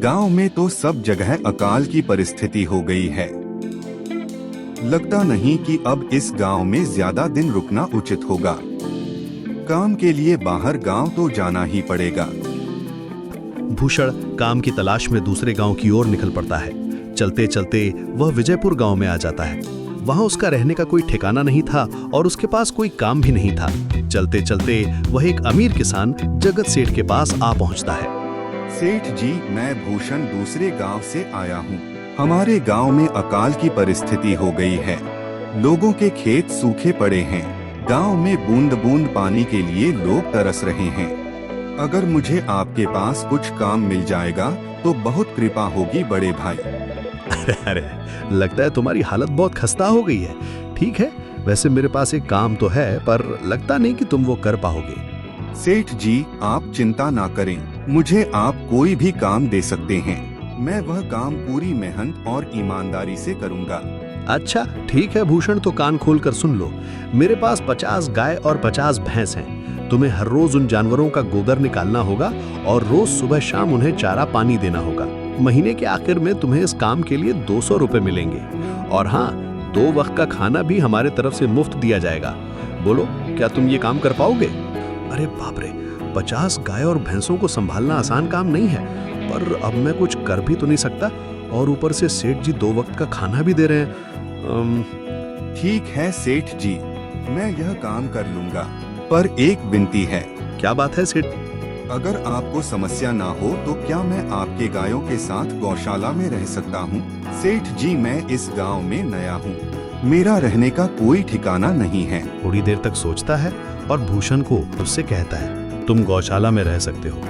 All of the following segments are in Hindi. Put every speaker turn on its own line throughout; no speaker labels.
गांव में तो सब जगह अकाल की परिस्थिति हो गई है। लगता नहीं कि अब इस गांव में ज्यादा दिन रुकना उचित होगा। काम के लिए बाहर गांव तो जाना ही पड़ेगा।
भूषण काम की तलाश में दूसरे गांव की ओर निकल पड़ता है। चलते चलते वह विजयपुर गांव में आ जाता है। वहां उसका रहने का कोई ठिकाना नहीं था और उसके पास कोई काम भी नहीं था। चलते चलते वह एक अमीर किसान जगत सेठ के पास आ पहुंचता है।
सेठ जी, मैं भूषण दूसरे गांव से आया हूं। हमारे गांव में अकाल की परिस्थिति हो गई है। लोगों के खेत सूखे पड़े हैं। गांव में बूंद बूंद पानी के लिए लोग तरस रहे हैं। अगर मुझे आपके पास कुछ काम मिल जाएगा तो बहुत कृपा होगी बड़े भाई।
अरे लगता है तुम्हारी हालत बहुत खस्ता हो गई है। ठीक है, वैसे मेरे पास एक काम तो है, पर लगता नहीं कि तुम वो कर पाओगे।
सेठ जी, आप चिंता ना करें, मुझे आप कोई भी काम दे सकते हैं। मैं वह काम पूरी मेहनत और ईमानदारी से करूंगा।
अच्छा ठीक है भूषण, तो कान खोल कर सुन लो। मेरे पास 50 गाय और 50 भैंस हैं। तुम्हें हर रोज उन जानवरों का गोबर निकालना होगा और रोज सुबह शाम उन्हें चारा पानी देना होगा। महीने के आखिर में तुम्हें इस काम के लिए 200 रुपए मिलेंगे। और हाँ, 2 वक्त का खाना भी हमारे तरफ से मुफ्त दिया जाएगा। बोलो, क्या तुम ये काम कर पाओगे? अरे बाप रे, 50 गाय और भैंसों को संभालना आसान काम नहीं है, पर अब मैं कुछ कर भी तो नहीं सकता। और ऊपर से सेठ जी 2 वक्त का खाना भी दे रहे हैं।
ठीक है सेठ जी, मैं यह काम कर लूंगा, पर एक विनती है।
क्या बात है सेठ?
अगर आपको समस्या ना हो तो क्या मैं आपके गायों के साथ गौशाला में रह सकता हूँ? सेठ जी, मैं इस गांव में नया हूँ। मेरा रहने का कोई ठिकाना नहीं है।
थोड़ी देर तक सोचता है और भूषण को उससे कहता है, तुम गौशाला में रह सकते हो।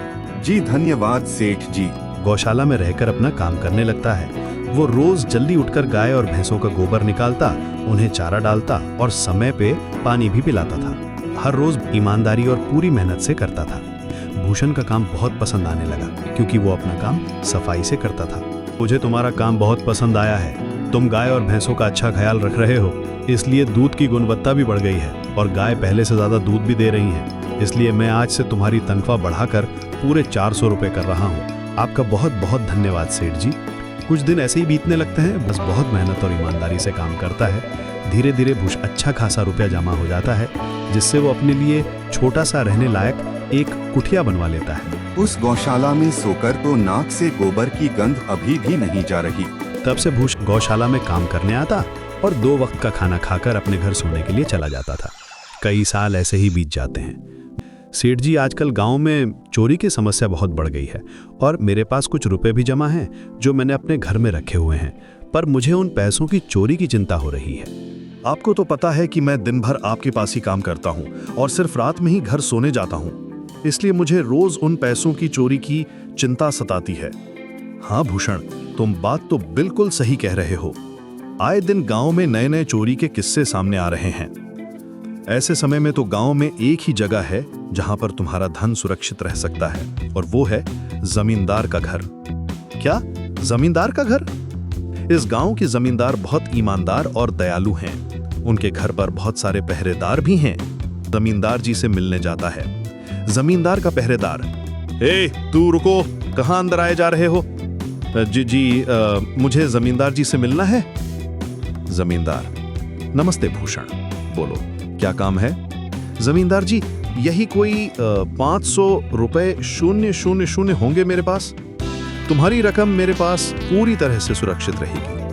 जी धन्यवाद सेठ जी।
गौशाला में रहकर अपना काम करने लगता है। वो रोज जल्दी उठकर गाय और भैंसों का गोबर निकालता, उन्हें चारा डालता और समय पे पानी भी पिलाता था। हर रोज ईमानदारी और पूरी मेहनत से करता था। भूषण का काम बहुत पसंद आने लगा, क्योंकि वो अपना काम सफाई से करता था। मुझे तुम्हारा काम बहुत पसंद आया है। तुम गाय और भैंसों का अच्छा ख्याल रख रहे हो, इसलिए दूध की गुणवत्ता भी बढ़ गई है और गाय पहले से ज्यादा दूध भी दे रही है। इसलिए मैं आज से तुम्हारी तनख्वाह बढ़ाकर पूरे 400 रुपए कर रहा हूँ। आपका बहुत बहुत धन्यवाद सेठ जी। कुछ दिन ऐसे ही बीतने लगते हैं। बस बहुत मेहनत और ईमानदारी से काम करता है। धीरे धीरे भूषण अच्छा खासा रुपया जमा हो जाता है, जिससे वो अपने लिए छोटा सा रहने लायक एक कुटिया बनवा लेता है।
उस गौशाला में सोकर तो नाक से गोबर की गंध अभी भी नहीं जा रही।
तब से भूषण गौशाला में काम करने आता और 2 वक्त का खाना खाकर अपने घर सोने के लिए चला जाता था। कई साल ऐसे ही बीत जाते हैं। सेठ जी, आजकल गांव में चोरी की समस्या बहुत बढ़ गई है और मेरे पास कुछ रुपए भी जमा हैं जो मैंने अपने घर में रखे हुए हैं, पर मुझे उन पैसों की चोरी की चिंता हो रही है।
आपको तो पता है कि मैं दिन भर आपके पास ही काम करता हूँ और सिर्फ रात में ही घर सोने जाता हूँ, इसलिए मुझे रोज उन पैसों की चोरी की चिंता सताती है। हाँ भूषण, तुम बात तो बिल्कुल सही कह रहे हो। आए दिन गांव में नए नए चोरी के किस्से सामने आ रहे हैं। ऐसे समय में तो गांव में एक ही जगह है जहां पर तुम्हारा धन सुरक्षित रह सकता है, और वो है जमींदार का घर। क्या जमींदार का घर? इस गांव के जमींदार बहुत ईमानदार और दयालु हैं। उनके घर पर बहुत सारे पहरेदार भी हैं। जमींदार जी से मिलने जाता है। जमींदार का पहरेदार, ए तू रुको, कहां अंदर आए जा रहे हो? जी मुझे जमींदार जी से मिलना है। जमींदार, नमस्ते भूषण, बोलो क्या काम है? जमींदार जी, यही कोई 500 रुपए 000 होंगे मेरे पास। तुम्हारी रकम मेरे पास पूरी तरह से सुरक्षित रहेगी।